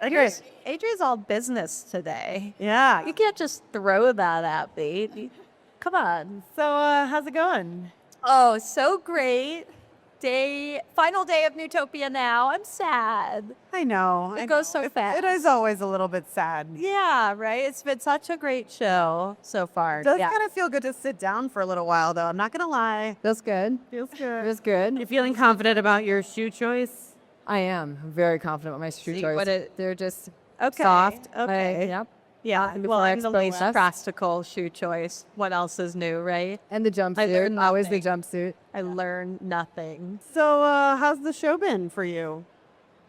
Adria's all business today. Yeah. You can't just throw that at me. Come on. So how's it going? Oh, so great. Final day of Newtopia Now. I'm sad. I know. It goes so fast. It is always a little bit sad. Yeah, right? It's been such a great show so far. It does kind of feel good to sit down for a little while, though. I'm not going to lie. Feels good. Feels good. Feels good. You feeling confident about your shoe choice? I am very confident with my shoe choice. They're just soft. Okay. Yep. Yeah, And well, I'm the expo least less. practical shoe choice. What else is new, right? And the learned jumpsuit. Always the nothing. jumpsuit. I learned nothing. So how's the show been for you?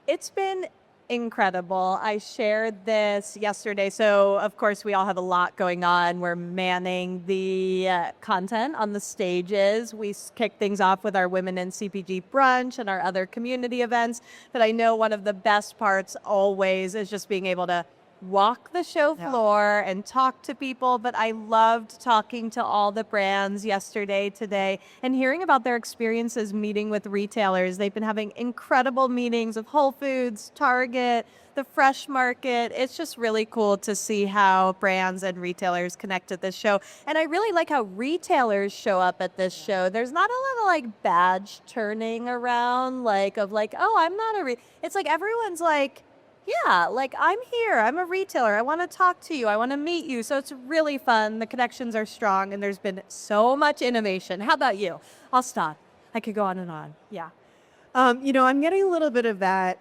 It's been incredible. I shared this yesterday. So, of course, we all have a lot going on. We're manning the content on the stages. We kick things off with our Women in CPG brunch and our other community events. But I know one of the best parts always is just being able to walk the show floor and talk to people. But I loved talking to all the brands yesterday, today, and hearing about their experiences meeting with retailers. They've been having incredible meetings with Whole Foods, Target, the Fresh Market. It's just really cool to see how brands and retailers connect at this show. And I really like how retailers show up at this show. There's not a lot of like badge turning around, oh, I'm not it's like everyone's like, yeah, like I'm here. I'm a retailer. I want to talk to you. I want to meet you. So it's really fun. The connections are strong and there's been so much innovation. How about you? I'll stop. I could go on and on. Yeah. I'm getting a little bit of that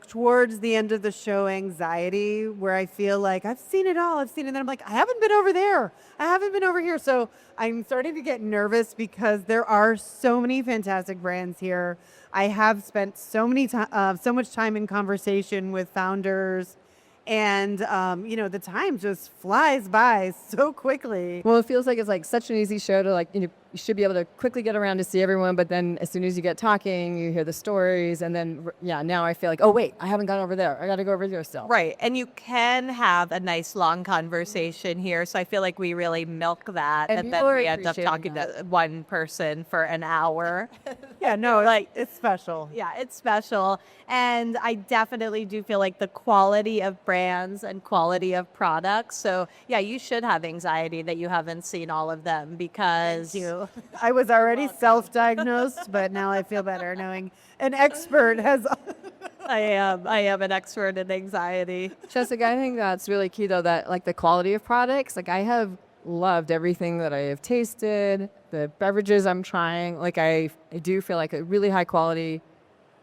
towards the end of the show anxiety where I feel like I've seen it all. And then I'm like, I haven't been over there. I haven't been over here. So I'm starting to get nervous because there are so many fantastic brands here. I have spent so much time in conversation with founders and, the time just flies by so quickly. Well, it feels like it's like such an easy show to you should be able to quickly get around to see everyone. But then as soon as you get talking, you hear the stories. And then, now I feel like, oh, wait, I haven't gone over there. I got to go over there still. Right. And you can have a nice long conversation here. So I feel like we really milk that. And then we end up talking to one person for an hour. Yeah, no, it's special. Yeah, it's special. And I definitely do feel like the quality of brands and quality of products. So yeah, you should have anxiety that you haven't seen all of them because I was already self-diagnosed, but now I feel better knowing an expert has. I am an expert in anxiety. Jessica, I think that's really key though, that like the quality of products, like I have loved everything that I have tasted, the beverages I'm trying. Like I do feel like a really high quality,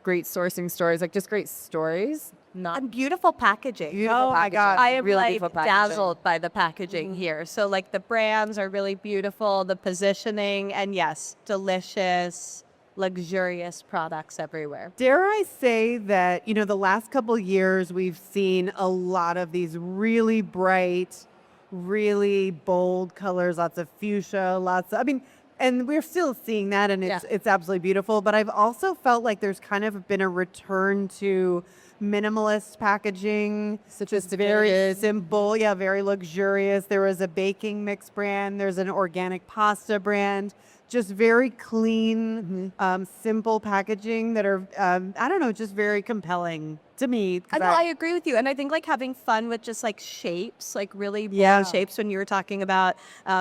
great sourcing stories, like just great stories. And beautiful packaging. Oh my God. I am Really like dazzled by the packaging here. So like the brands are really beautiful, the positioning, and yes, delicious, luxurious products everywhere. Dare I say that, the last couple of years we've seen a lot of these really bright, really bold colors, lots of fuchsia, and we're still seeing that and it's absolutely beautiful. But I've also felt like there's kind of been a return to minimalist packaging, such as very simple, very luxurious. There was a baking mix brand. There's an organic pasta brand. Just very clean, simple packaging that are, just very compelling to me. I agree with you. And I think like having fun with just like shapes, like really bold shapes. When you were talking about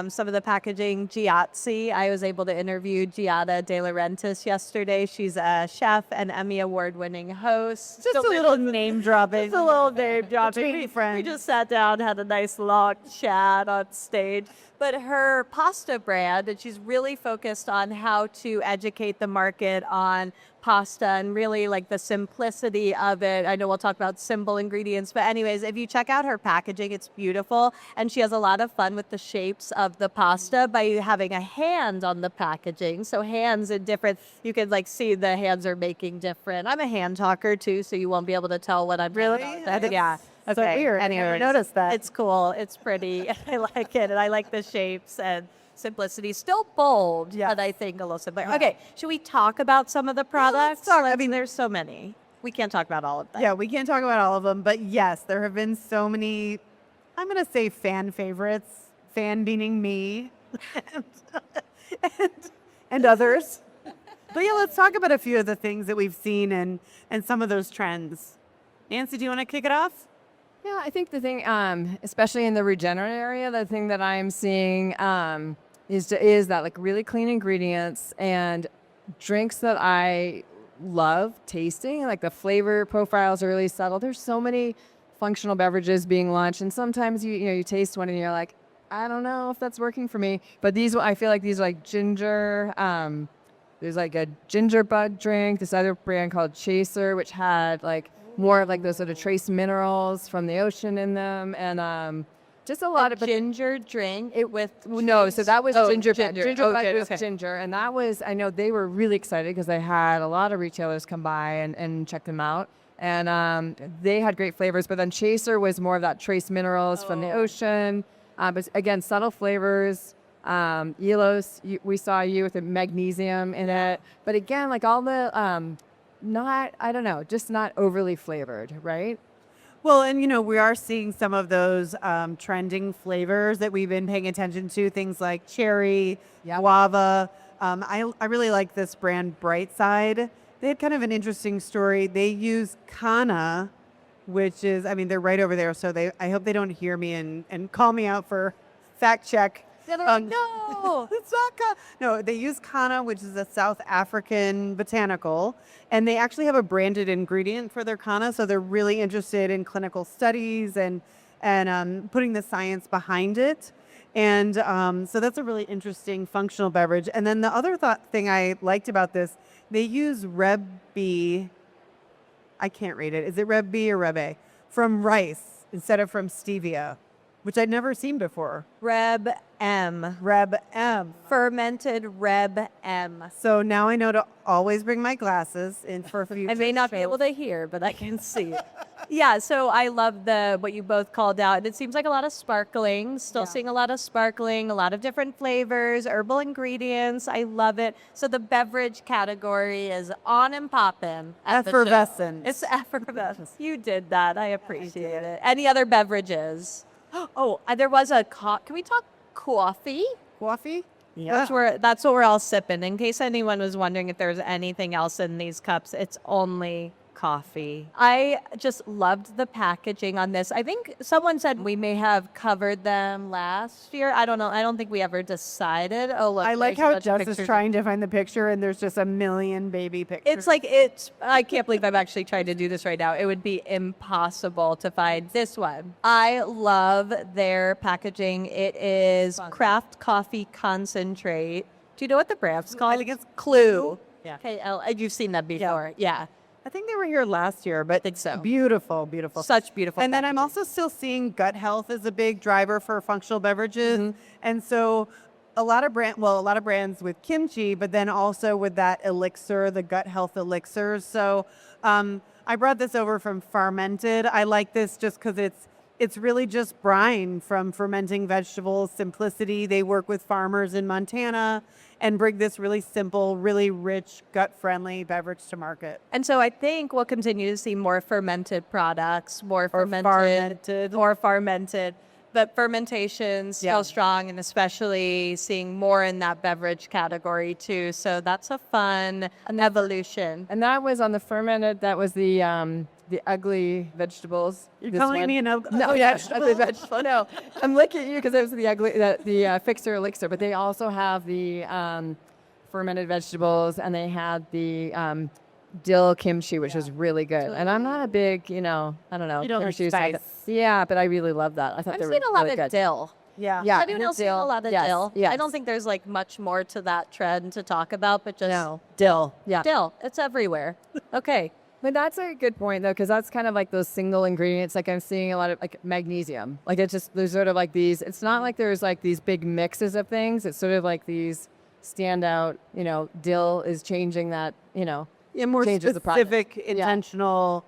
some of the packaging, Giazzi, I was able to interview Giada De Laurentiis yesterday. She's a chef and Emmy Award-winning host. Just a little name dropping. Just a little name dropping. We just sat down, had a nice long chat on stage. But her pasta brand, and she's really focused on how to educate the market on pasta and really like the simplicity of it. I know we'll talk about simple ingredients, but anyways, if you check out her packaging, it's beautiful. And she has a lot of fun with the shapes of the pasta by having a hand on the packaging. So hands in different, you can like see the hands are making different. I'm a hand talker too, so you won't be able to tell what I'm Really? Yeah. That's so weird. Anyway, I never noticed that. It's cool. It's pretty. I like it. And I like the shapes and simplicity. Still bold, but I think a little simpler. Okay, should we talk about some of the products? I mean, there's so many. We can't talk about all of them. Yeah, we can't talk about all of them. But yes, there have been so many, I'm going to say fan favorites, fan meaning me, and others. But yeah, let's talk about a few of the things that we've seen and some of those trends. Nancy, do you want to kick it off? Yeah, I think the thing, especially in the regenerative area, the thing that I'm seeing is that like really clean ingredients and drinks that I love tasting. Like the flavor profiles are really subtle. There's so many functional beverages being launched, and sometimes you taste one and you're like, I don't know if that's working for me. But these, I feel like these are like ginger. There's like a ginger bud drink. This other brand called Chaser, which had like more of like those sort of trace minerals from the ocean in them, and just a lot of ginger drink with no. So that was ginger. Ginger bud was okay. ginger, and that was, I know they were really excited because they had a lot of retailers come by and check them out, and they had great flavors. But then Chaser was more of that trace minerals from the ocean, but again subtle flavors. Elos, we saw you with the magnesium in it, but again, like all the not, I don't know, just not overly flavored, right? Well, and we are seeing some of those trending flavors that we've been paying attention to, things like cherry, guava. I really like this brand Brightside. They had kind of an interesting story. They use Kana, which is, they're right over there, so I hope they don't hear me and call me out for fact check. No, it's not Kana. No, they use Kana, which is a South African botanical, and they actually have a branded ingredient for their Kana. So they're really interested in clinical studies and putting the science behind it. And so that's a really interesting functional beverage. And then the other thing I liked about this, they use Reb-B. I can't read it. Is it Reb-B or Reb-A? From rice instead of from stevia, which I'd never seen before. Reb-M. Reb-M. Fermented Reb-M. So now I know to always bring my glasses in for future I may not be able to hear, but I can see. Yeah, so I love what you both called out. And it seems like a lot of sparkling, still seeing a lot of sparkling, a lot of different flavors, herbal ingredients. I love it. So the beverage category is on and popping. Effervescent. It's effervescent. You did that. I appreciate it. Any other beverages? Oh, there was can we talk coffee? Coffee? Yeah. That's what we're all sipping. In case anyone was wondering if there's anything else in these cups, it's only coffee. I just loved the packaging on this. I think someone said we may have covered them last year. I don't know. I don't think we ever decided. Oh, look. I like how Jess is trying to find the picture and there's just a million baby pictures. I can't believe I'm actually trying to do this right now. It would be impossible to find this one. I love their packaging. It is craft coffee concentrate. Do you know what the brand's called? I think it's Clue. Yeah. KL. You've seen that before. Yeah. I think they were here last year, but I think so. Beautiful, beautiful. Such beautiful. And then I'm also still seeing gut health as a big driver for functional beverages. Mm-hmm. And so a lot of brands with kimchi, but then also with that elixir, the gut health elixirs. So I brought this over from Fermented. I like this just because it's really just brine from fermenting vegetables, simplicity. They work with farmers in Montana and bring this really simple, really rich, gut-friendly beverage to market. And so I think we'll continue to see more fermented products, more fermented. But fermentation still strong, and especially seeing more in that beverage category too. So that's a fun evolution. And that was on the fermented. That was the ugly vegetables. You're calling me an ugly? No, ugly vegetable. No, I'm looking at you because it was the fixer elixir. But they also have the fermented vegetables, and they had the dill kimchi, which was really good. And I'm not a big, I don't know. You don't like kimchi, spice. Yeah, but I really love that. I thought I've they were seen a lot really of good. dill. Yeah. Yeah. Anyone else seen a lot of dill? Yes. I don't think there's like much more to that trend to talk about, but just Dill. Yeah. dill. It's everywhere. Okay. But that's a good point, though, because that's kind of like those single ingredients. Like I'm seeing a lot of like magnesium. Like it's just, there's sort of like these, it's not like there's like these big mixes of things. It's sort of like these standout, dill is changing that, More changes the specific, intentional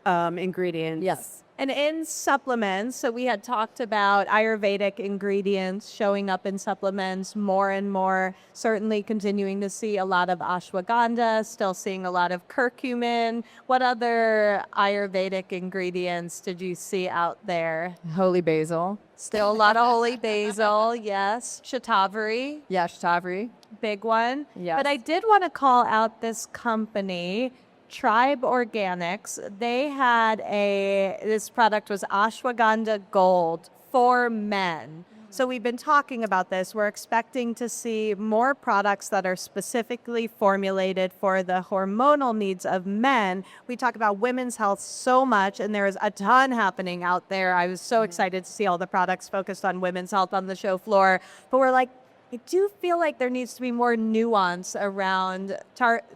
ingredients. Yes. And in supplements, so we had talked about Ayurvedic ingredients showing up in supplements more and more, certainly continuing to see a lot of ashwagandha, still seeing a lot of curcumin. What other Ayurvedic ingredients did you see out there? Holy basil. Still a lot of holy basil, yes. Shatavari, Yeah, shatavari. big one. Yes. But I did want to call out this company, Tribe Organics. They had this product was Ashwagandha Gold for men. So we've been talking about this. We're expecting to see more products that are specifically formulated for the hormonal needs of men. We talk about women's health so much, and there is a ton happening out there. I was so excited to see all the products focused on women's health on the show floor. But we're like, I do feel like there needs to be more nuance around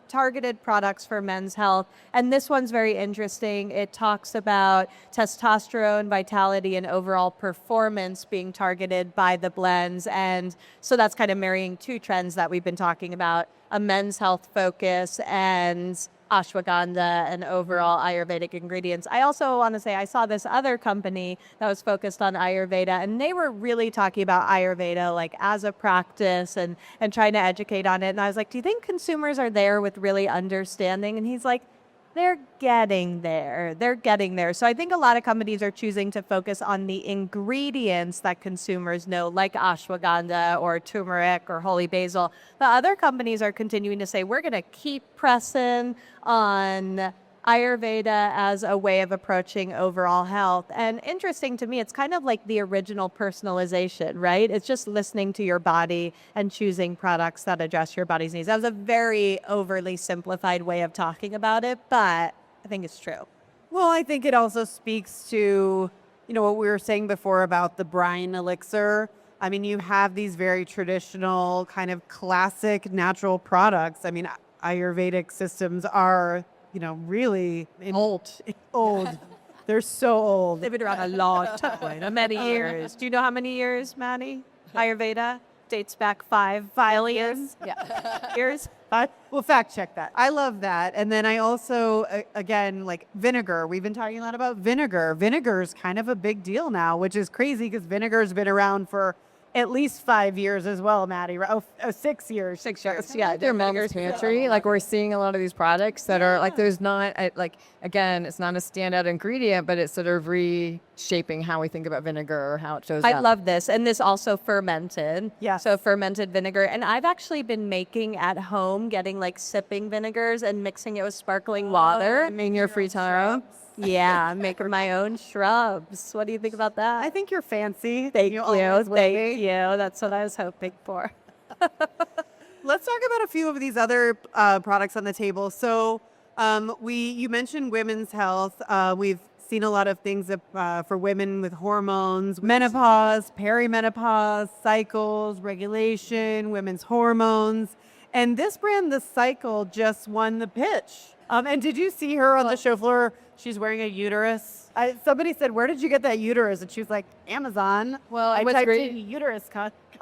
targeted products for men's health. And this one's very interesting. It talks about testosterone, vitality, and overall performance being targeted by the blends. And so that's kind of marrying two trends that we've been talking about, a men's health focus and ashwagandha and overall Ayurvedic ingredients. I also want to say I saw this other company that was focused on Ayurveda, and they were really talking about Ayurveda like as a practice and trying to educate on it. And I was like, do you think consumers are there with really understanding? And he's like, they're getting there. They're getting there. So I think a lot of companies are choosing to focus on the ingredients that consumers know, like ashwagandha or turmeric or holy basil. The other companies are continuing to say, we're going to keep pressing on Ayurveda as a way of approaching overall health. And interesting to me, it's kind of like the original personalization, right? It's just listening to your body and choosing products that address your body's needs. That was a very overly simplified way of talking about it, but I think it's true. Well, I think it also speaks to, what we were saying before about the brine elixir. I mean, you have these very traditional kind of classic natural products. I mean, Ayurvedic systems are really old. They're so old. They've been around a long time, many years. Do you know how many years, Maddie? Ayurveda dates back 5 years. Yeah, years. We'll fact check that. I love that. And then I also, again, like vinegar. We've been talking a lot about vinegar. Vinegar is kind of a big deal now, which is crazy because vinegar's been around for at least 5 years as well, Maddie. 6 years. 6 years. Yeah, they're Men's pantry. Like we're seeing a lot of these products that are like, there's not again, it's not a standout ingredient, but it's sort of reshaping how we think about vinegar or how it shows up. I love this. And this also fermented. Yeah. So fermented vinegar. And I've actually been making at home, getting like sipping vinegars and mixing it with sparkling water. In your free time. Yeah, I'm making my own shrubs. What do you think about that? I think you're fancy. Thank you. Always will Thank be. you. That's what I was hoping for. Let's talk about a few of these other products on the table. So you mentioned women's health. We've seen a lot of things for women with hormones, menopause, perimenopause, cycles, regulation, women's hormones. And this brand, The Cycle, just won the pitch. And did you see her on the show floor? She's wearing a uterus. Somebody said, where did you get that uterus? And she was like, Amazon. Well, I what's typed great- in uterus.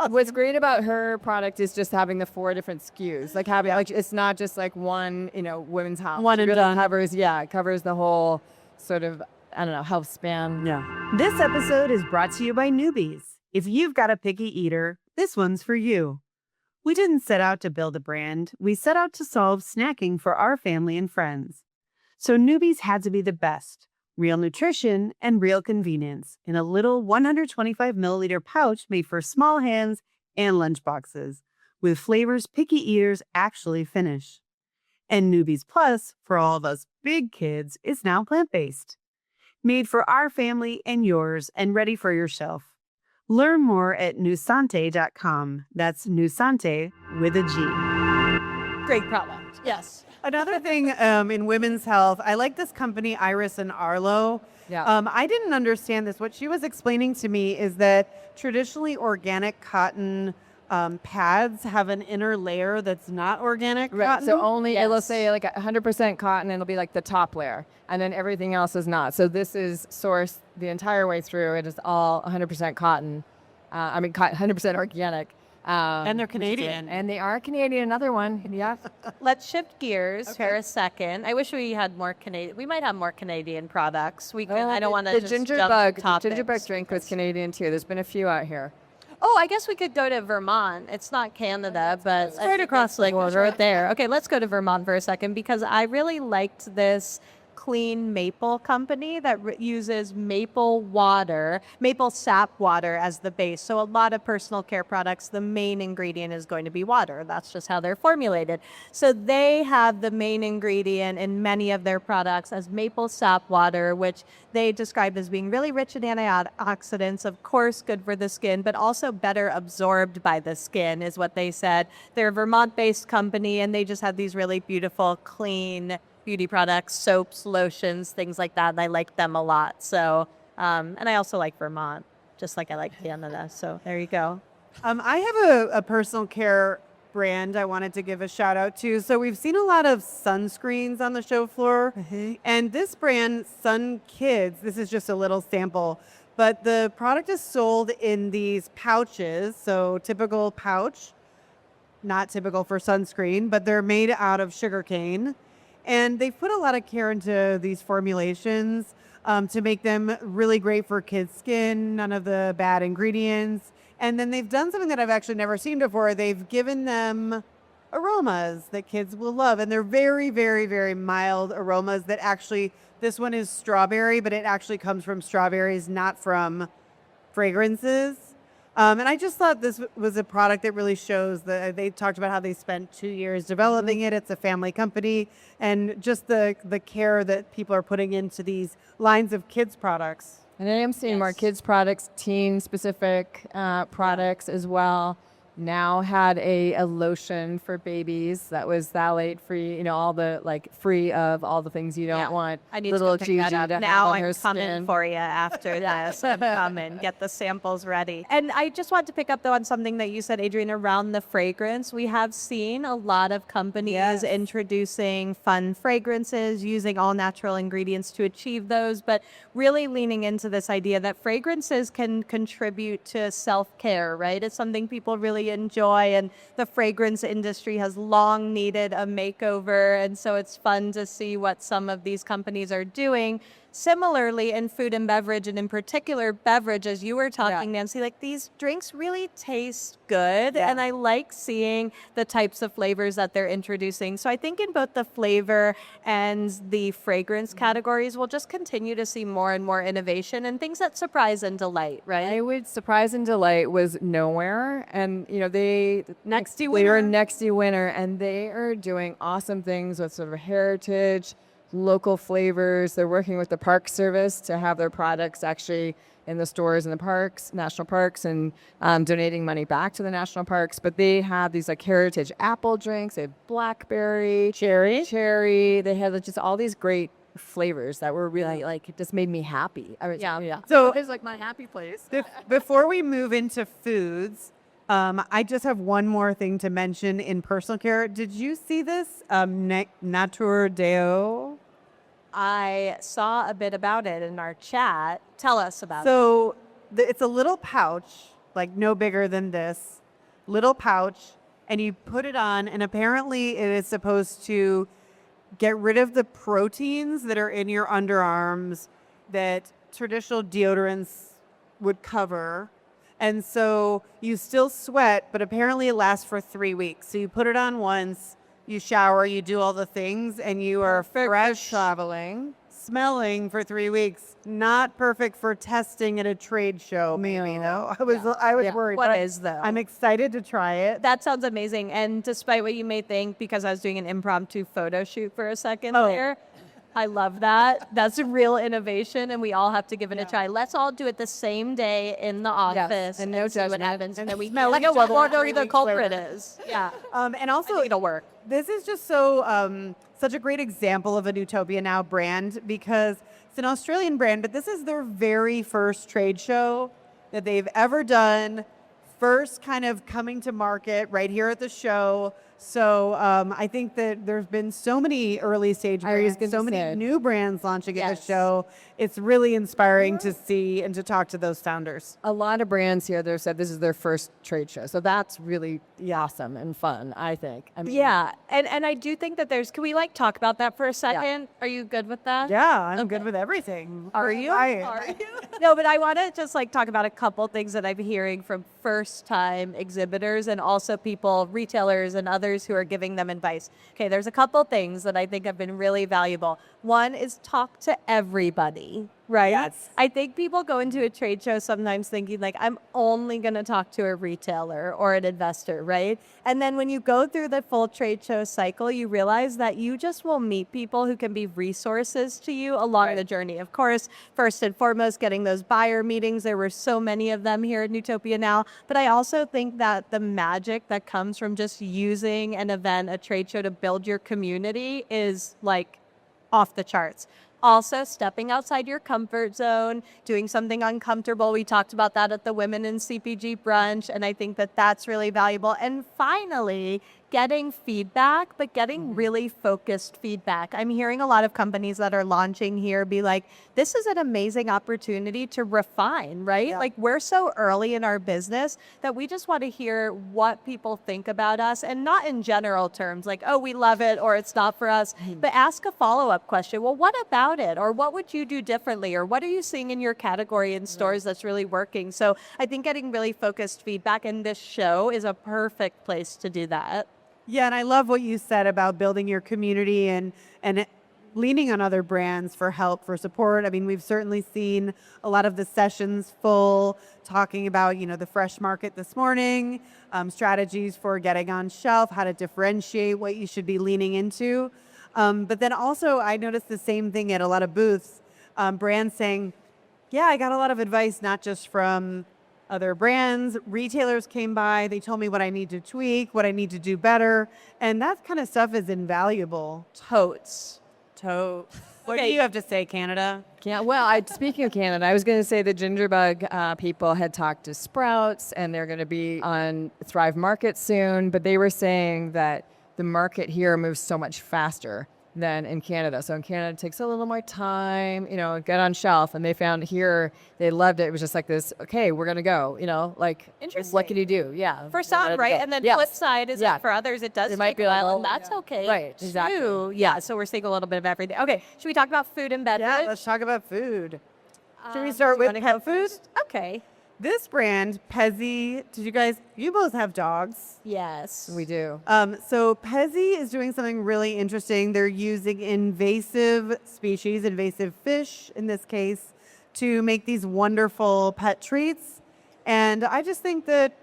What's great about her product is just having the 4 different SKUs. Like having, it's not just like one, women's health. One and done. It covers the whole sort of, health span. Yeah. This episode is brought to you by Newbies. If you've got a picky eater, this one's for you. We didn't set out to build a brand. We set out to solve snacking for our family and friends. So Newbies had to be the best. Real nutrition and real convenience in a little 125 milliliter pouch made for small hands and lunch boxes, with flavors picky eaters actually finish. And Newbies Plus, for all of us big kids, is now plant-based. Made for our family and yours and ready for your shelf. Learn more at nusante.com. That's Nusante with a G. Great product. Yes. Another thing in women's health, I like this company, Iris and Arlo. Yeah. I didn't understand this. What she was explaining to me is that traditionally organic cotton pads have an inner layer that's not organic cotton. So only, it'll say like 100% cotton, and it'll be like the top layer, and then everything else is not. So this is sourced the entire way through. It is all 100% cotton. 100% organic. And they're Canadian. And they are Canadian. Another one. Yeah. Let's shift gears for a second. I wish we had more Canadian. We might have more Canadian products. We can. I don't want to The just ginger jump bug. topics. Ginger bug drink was Canadian too. There's been a few out here. Oh, I guess we could go to Vermont. It's not Canada, but it's right across the border right there. Okay, let's go to Vermont for a second because I really liked this clean maple company that uses maple water, maple sap water as the base. So a lot of personal care products, the main ingredient is going to be water. That's just how they're formulated. So they have the main ingredient in many of their products as maple sap water, which they described as being really rich in antioxidants, of course, good for the skin, but also better absorbed by the skin is what they said. They're a Vermont-based company, and they just have these really beautiful, clean beauty products, soaps, lotions, things like that. And I like them a lot. So, and I also like Vermont, just like I like Canada. So there you go. I have a personal care brand I wanted to give a shout out to. So we've seen a lot of sunscreens on the show floor. And this brand, Sun Kids, this is just a little sample, but the product is sold in these pouches. So typical pouch, not typical for sunscreen, but they're made out of sugarcane. And they've put a lot of care into these formulations to make them really great for kids' skin, none of the bad ingredients. And then they've done something that I've actually never seen before. They've given them aromas that kids will love. And they're very, very, very mild aromas that actually, this one is strawberry, but it actually comes from strawberries, not from fragrances. And I just thought this was a product that really shows that they talked about how they spent 2 years developing it. It's a family company, and just the care that people are putting into these lines of kids products. And I am seeing more kids products, teen specific products as well. Now had a lotion for babies that was phthalate free, all the free of all the things you don't want. I need little to pick that up. to Now have on her I'm coming skin. for you after this. I'm coming. Get the samples ready. And I just want to pick up though on something that you said, Adrienne, around the fragrance. We have seen a lot of companies introducing fun fragrances, using all natural ingredients to achieve those, but really leaning into this idea that fragrances can contribute to self-care, right? It's something people really enjoy, and the fragrance industry has long needed a makeover, and so it's fun to see what some of these companies are doing. Similarly, in food and beverage, and in particular beverage, as you were talking, Nancy, these drinks really taste good, and I like seeing the types of flavors that they're introducing. So I think in both the flavor and the fragrance categories, we'll just continue to see more and more innovation and things that surprise and delight, right? I would surprise and delight was nowhere, and they Nexty we were winner. Nexty winner, and they are doing awesome things with sort of heritage, local flavors. They're working with the Park Service to have their products actually in the stores in the parks, national parks, and donating money back to the national parks. But they have these heritage apple drinks. They have blackberry, cherry. They have just all these great flavors that were really it just made me happy. So It's like my happy place. before we move into foods, I just have one more thing to mention in personal care. Did you see this? Natur Deo? I saw a bit about it in our chat. Tell us about it. So it's a little pouch, no bigger than this, little pouch, and you put it on, and apparently it is supposed to get rid of the proteins that are in your underarms that traditional deodorants would cover. And so you still sweat, but apparently it lasts for 3 weeks. So you put it on once, you shower, you do all the things, and you are fresh, traveling. smelling for 3 weeks. Not perfect for testing at a trade show, maybe, though. I was worried. What but is, though? I'm excited to try it. That sounds amazing. And despite what you may think, because I was doing an impromptu photo shoot for a second there, I love that. That's a real innovation, and we all have to give it a try. Let's all do it the same day in the office and no see what judgment. happens. And then we smell know each what other the culprit is. Yeah. And also, I think it'll work. This is just such a great example of a Newtopia Now brand, because it's an Australian brand, but this is their very first trade show that they've ever done. First kind of coming to market right here at the show. So I think that there's been so many early stage brands, so many new brands launching at the show. It's really inspiring to see and to talk to those founders. A lot of brands here that have said this is their first trade show. So that's really awesome and fun, I think. I mean, and I do think that can we talk about that for a second? Yeah. Are you good with that? Yeah, I'm good with everything. Are you? Are you? No, but I want to just talk about a couple things that I'm hearing from first time exhibitors and also people, retailers and other others who are giving them advice. Okay, there's a couple things that I think have been really valuable. One is talk to everybody, right? Yes. I think people go into a trade show sometimes thinking like, I'm only going to talk to a retailer or an investor, right? And then when you go through the full trade show cycle, you realize that you just will meet people who can be resources to you along the journey. Of course, first and foremost, getting those buyer meetings. There were so many of them here at Newtopia Now. But I also think that the magic that comes from just using an event, a trade show to build your community is like off the charts. Also, stepping outside your comfort zone, doing something uncomfortable. We talked about that at the Women in CPG brunch, and I think that that's really valuable. And finally, getting feedback, but getting really focused feedback. I'm hearing a lot of companies that are launching here be like, this is an amazing opportunity to refine, right? Yeah. Like we're so early in our business that we just want to hear what people think about us, and not in general terms like, oh, we love it or it's not for us, but ask a follow-up question. Well, what about it? Or what would you do differently? Or what are you seeing in your category in stores that's really working? So I think getting really focused feedback, and this show is a perfect place to do that. Yeah, and I love what you said about building your community and leaning on other brands for help, for support. I mean, we've certainly seen a lot of the sessions full, talking about, the fresh market this morning, strategies for getting on shelf, how to differentiate what you should be leaning into. But then also, I noticed the same thing at a lot of booths, brands saying, yeah, I got a lot of advice, not just from other brands. Retailers came by, they told me what I need to tweak, what I need to do better. And that kind of stuff is invaluable. Totes. What do you have to say, Canada? Yeah, well, speaking of Canada, I was going to say the Gingerbug people had talked to Sprouts, and they're going to be on Thrive Market soon, but they were saying that the market here moves so much faster than in Canada. So in Canada, it takes a little more time, get on shelf. And they found here, they loved it. It was just like this, okay, we're going to go, like, Interesting. what can you do? Yeah. For some, right? And then flip side is that for others, it does might take be a like, while, and that's okay. Right, exactly. Too. Yeah, so we're seeing a little bit of everything. Okay, should we talk about food and beverage? Yeah, let's talk about food. Should we start with pet food? Okay. This brand, Pezzy, you both have dogs. Yes. We do. So Pezzy is doing something really interesting. They're using invasive species, invasive fish in this case, to make these wonderful pet treats. And I just think that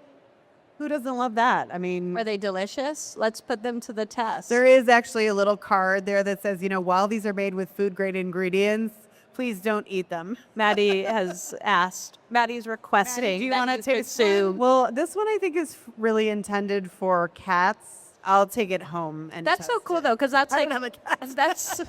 who doesn't love that? I mean, Are they delicious? Let's put them to the test. there is actually a little card there that says, while these are made with food grade ingredients, please don't eat them. Maddie has asked. Maddie's requesting. Maddie, do you that want to taste consume. Well, this one I think is really intended for cats. I'll take it home and That's so test cool it. though, because that's I like don't have a cat.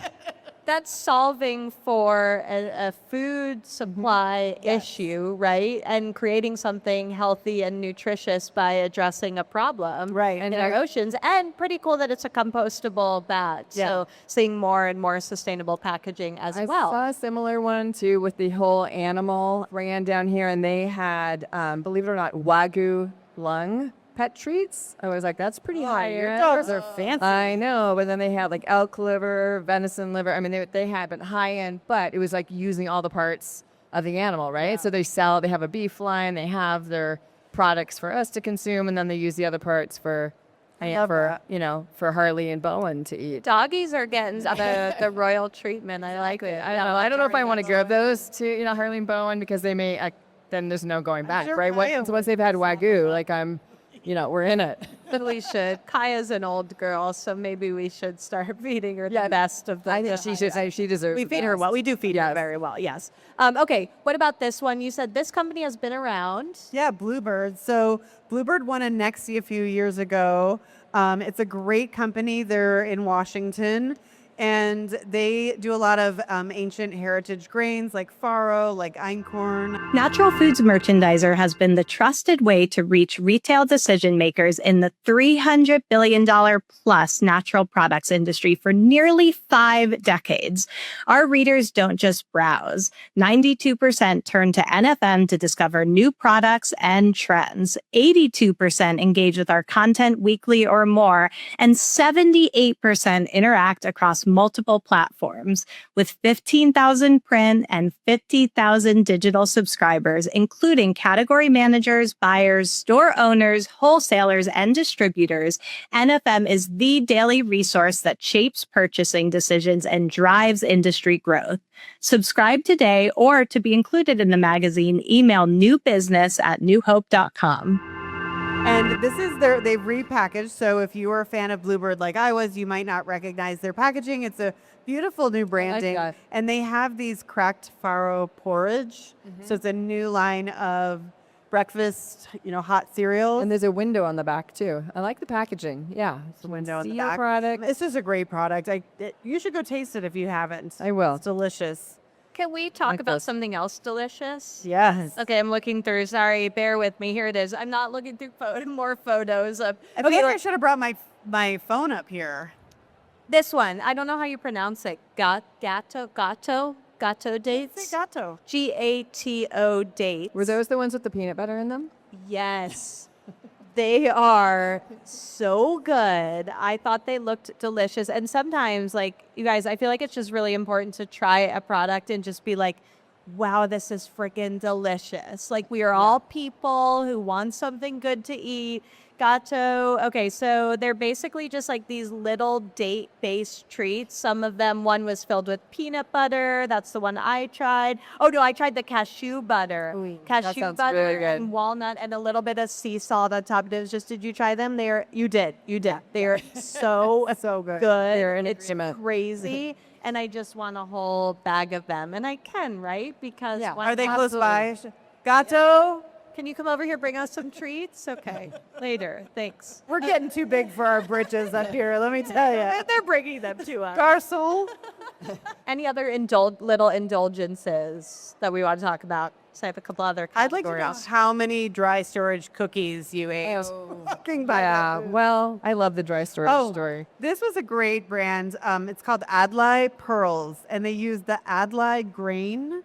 that's solving for a food supply issue, right? And creating something healthy and nutritious by addressing a problem Right. in our oceans. And pretty cool that it's a compostable bag. Yeah. So seeing more and more sustainable packaging as I well. saw a similar one too with the whole animal brand down here, and they had, believe it or not, wagyu lung pet treats. I was like, that's pretty high. Your dogs are fancy. I know, but then they had like elk liver, venison liver. I mean, they had but high end, but it was like using all the parts of the animal, right? Yeah. So they have a beef line, they have their products for us to consume, and then they use the other parts for Harley and Bowen to eat. Doggies are getting the royal treatment. I like it. I don't know if I want to give those to Harley and Bowen because they may then there's no going back, Sure, right? Once they've had wagyu, like we're in it. We should. Kaya's an old girl, so maybe we should start feeding her the best of the. I think she deserves. We the feed her best. well. We do feed her very well. Yes. Okay. What about this one? You said this company has been around. Yeah, Bluebird. So Bluebird won a Nexi a few years ago. It's a great company. They're in Washington. And they do a lot of ancient heritage grains like farro, like einkorn. Natural Foods Merchandiser has been the trusted way to reach retail decision makers in the $300 billion plus natural products industry for nearly 5 decades. Our readers don't just browse. 92% turn to NFM to discover new products and trends. 82% engage with our content weekly or more, and 78% interact across across multiple platforms. With 15,000 print and 50,000 digital subscribers, including category managers, buyers, store owners, wholesalers, and distributors, NFM is the daily resource that shapes purchasing decisions and drives industry growth. Subscribe today, or to be included in the magazine, email newbusiness@newhope.com. And this is they've repackaged. So if you are a fan of Bluebird like I was, you might not recognize their packaging. It's a beautiful new branding. that. And they have these cracked farro porridge. So it's a new line of breakfast, hot cereals. And there's a window on the back too. I like the packaging. Yeah, It's a window in see the your back. product. It's just a great product. You should go taste it if you haven't. I will. It's delicious. Can we talk Like about this. something else delicious? Yes. Okay, I'm looking through. Sorry, bear with me. Here it is. I'm not looking through more photos of. I feel like I look, should have brought my phone up here. this one. I don't know how you pronounce it. Gato dates. Say gato. Gato dates. Were those the ones with the peanut butter in them? Yes. They are so good. I thought they looked delicious. And sometimes, you guys, I feel like it's just really important to try a product and just be like, wow, this is freaking delicious. We are all people who want something good to eat. Gato. Okay, so they're basically just these little date-based treats. Some of them, one was filled with peanut butter. That's the one I tried. Oh no, I tried the cashew butter. Ooh, that Cashew sounds butter really good. and walnut and a little bit of sea salt on top. Did you try them? You did. They're so So good. They're an It's agreement. crazy. And I just want a whole bag of them. And I can, right? Because Yeah. why Are they not? close by? Gato? Can you come over here, bring us some treats? Okay, later. Thanks. We're getting too big for our britches up here, let me tell you. They're bringing them to us. Garcel? Any other little indulgences that we want to talk about? So I have a couple other I'd like to know categories. how many dry storage cookies you ate. Fucking buy Yeah, that food. well, I love the dry storage story. This was a great brand. It's called Adlai Pearls, and they use the Adlai grain.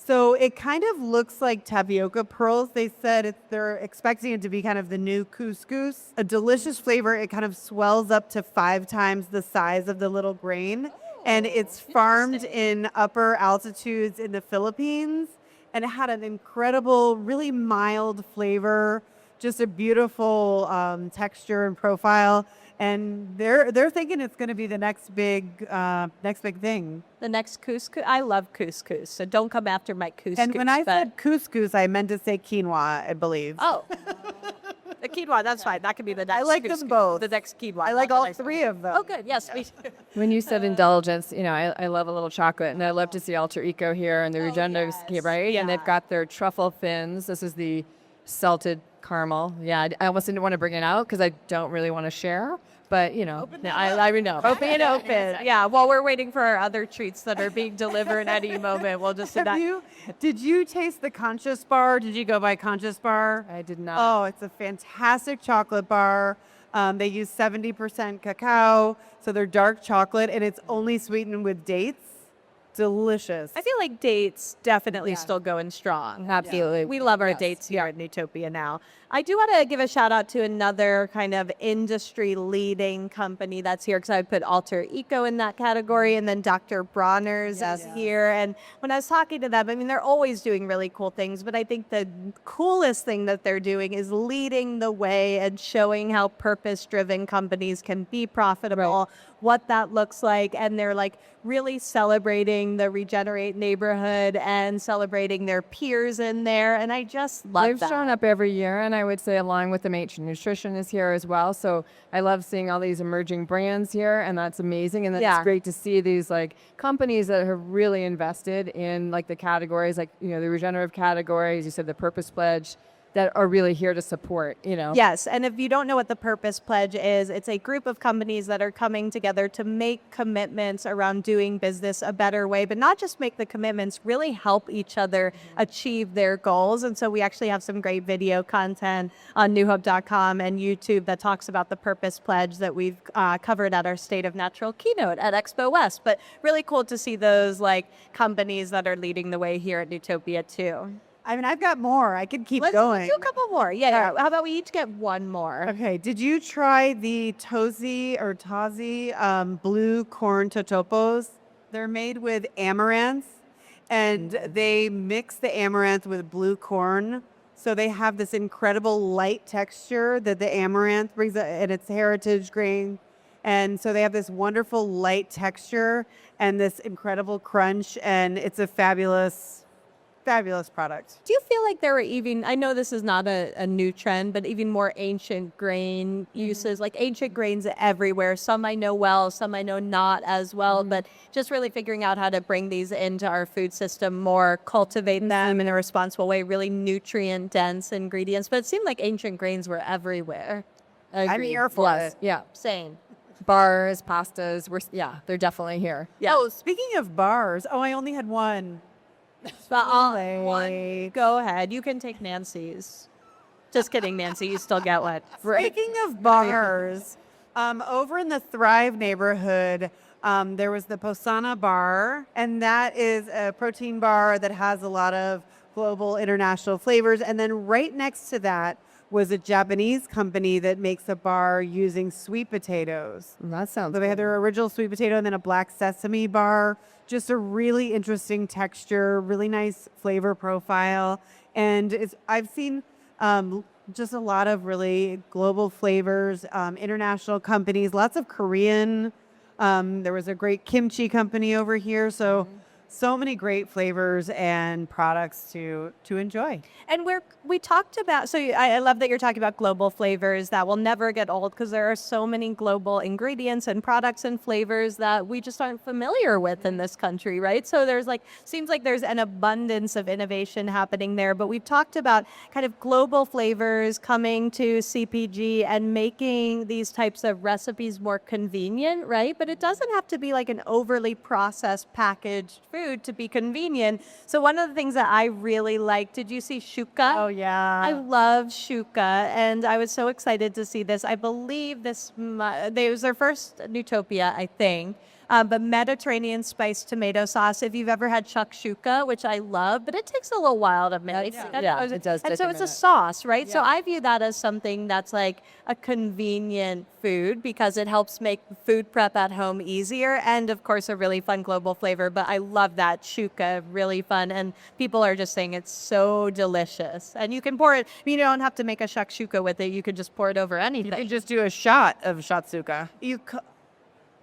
So it kind of looks like tapioca pearls. They said they're expecting it to be kind of the new couscous. A delicious flavor. It kind of swells up to 5 times the size of the little grain. And it's farmed in upper altitudes in the Philippines. And it had an incredible, really mild flavor, just a beautiful texture and profile. And they're thinking it's going to be the next big thing. The next couscous. I love couscous, so don't come after my couscous. And when I but- said couscous, I meant to say quinoa, I believe. oh, the quinoa, that's fine. That could be the next. I like them couscous, both. The next quinoa. I like not the all next- 3 of them. Oh, good. Yes, me too. When you said indulgence, I love a little chocolate, and I love to see Alter Eco here and the Regenerative, yes. right? And they've Yeah. got their truffle fins. This is the salted caramel. Yeah, I almost didn't want to bring it out because I don't really want to share. But, I know. Open it open. Yeah, while we're waiting for our other treats that are being delivered any moment, we'll just do that. Did you taste the Conscious Bar? Did you go by Conscious Bar? I did not. Oh, it's a fantastic chocolate bar. They use 70% cacao, so they're dark chocolate, and it's only sweetened with dates. Delicious. I feel like dates definitely still going strong. Absolutely. We love our dates here at Newtopia Now. I do want to give a shout out to another kind of industry leading company that's here, because I would put Alter Eco in that category, and then Dr. Bronner's is here. And when I was talking to them, I mean, they're always doing really cool things, but I think the coolest thing that they're doing is leading the way and showing how purpose driven companies can be profitable, what that looks like. And they're really celebrating the Regenerate neighborhood and celebrating their peers in there. And I just love They've that. shown up every year, and I would say along with them, H Nutrition is here as well. So I love seeing all these emerging brands here, and that's amazing. And then it's great to see these companies that have really invested in the categories, the regenerative categories. You said the Purpose Pledge, that are really here to support, Yes, and if you don't know what the Purpose Pledge is, it's a group of companies that are coming together to make commitments around doing business a better way, but not just make the commitments, really help each other achieve their goals. And so we actually have some great video content on newhope.com and YouTube that talks about the Purpose Pledge that we've covered at our State of Natural keynote at Expo West. But really cool to see those companies that are leading the way here at Newtopia too. I mean, I've got more. I could keep Let's going. do a couple more. Yeah. How about we each get one more? Okay. Did you try the Tazi blue corn totopos? They're made with amaranth, and they mix the amaranth with blue corn. So they have this incredible light texture that the amaranth brings, and it's heritage grain. And so they have this wonderful light texture and this incredible crunch, and it's a fabulous product. Do you feel like there were even, I know this is not a new trend, but even more ancient grain uses, like ancient grains everywhere. Some I know well, some I know not as well, but just really figuring out how to bring these into our food system more, cultivate them in a responsible way, really nutrient dense ingredients. But it seemed like ancient grains were everywhere. I'm here for it. Yeah. Same. Bars, pastas, they're definitely here. Yeah. Oh, speaking of bars, I only had one. But Wait. go ahead. You can take Nancy's. Just kidding, Nancy. You still get one. Speaking of bars, over in the Thrive neighborhood, there was the Posana bar, and that is a protein bar that has a lot of global international flavors. And then right next to that was a Japanese company that makes a bar using sweet potatoes. That sounds So they had their original sweet potato and then a black sesame bar. Just a really interesting texture, really nice flavor profile. And I've seen just a lot of really global flavors, international companies, lots of Korean. There was a great kimchi company over here. So many great flavors and products to enjoy. And we talked about, so I love that you're talking about global flavors that will never get old, because there are so many global ingredients and products and flavors that we just aren't familiar with in this country, right? So seems like there's an abundance of innovation happening there, but we've talked about kind of global flavors coming to CPG and making these types of recipes more convenient, right? But it doesn't have to be like an overly processed packaged food to be convenient. So one of the things that I really like, did you see Shooka? Oh, yeah. I love Shooka, and I was so excited to see this. I believe it was their first Newtopia, I think. But Mediterranean spiced tomato sauce. If you've ever had shakshuka, which I love, but it takes a little while to make. Yeah, it does. And so it's a sauce, right? Yeah. So I view that as something that's like a convenient food because it helps make food prep at home easier, and of course a really fun global flavor. But I love that Shooka, really fun, and people are just saying it's so delicious. And you can pour it. You don't have to make a shakshuka with it. You can just pour it over anything. You can just do a shot of shatsuka.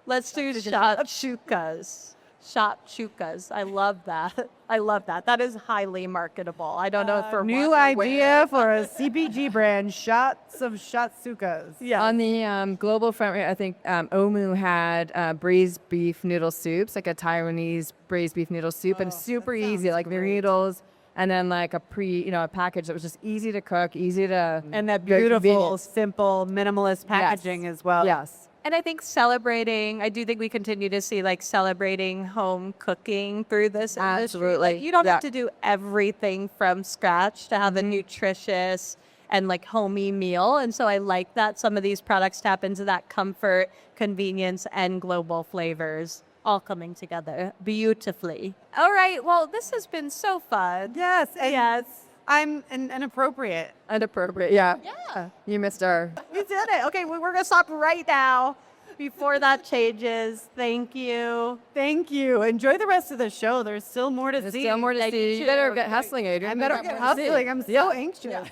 Let's do shakshukas. Shakshukas. I love that. I love that. That is highly marketable. I don't know for new idea for a CPG brand, shots of shatsukas. Yeah. On the global front, I think Omu had braised beef noodle soups, like a Taiwanese braised beef noodle soup, and super easy, like their noodles. And then like a package that was just easy to cook, easy to... And that beautiful, simple, minimalist packaging as well. Yes. And I think I do think we continue to see like celebrating home cooking through this industry. Absolutely. Like, you don't have to do everything from scratch to have a nutritious and like homey meal. And so I like that some of these products tap into that comfort, convenience, and global flavors all coming together beautifully. All right. Well, this has been so fun. Yes. Yes. I'm inappropriate. Inappropriate, yeah. Yeah. You missed our... You did it. Okay, we're going to stop right now before that changes. Thank you. Thank you. Enjoy the rest of the show. There's still more to see. There's still more to see. You better get hustling, Adrian. I better get hustling. I'm so anxious.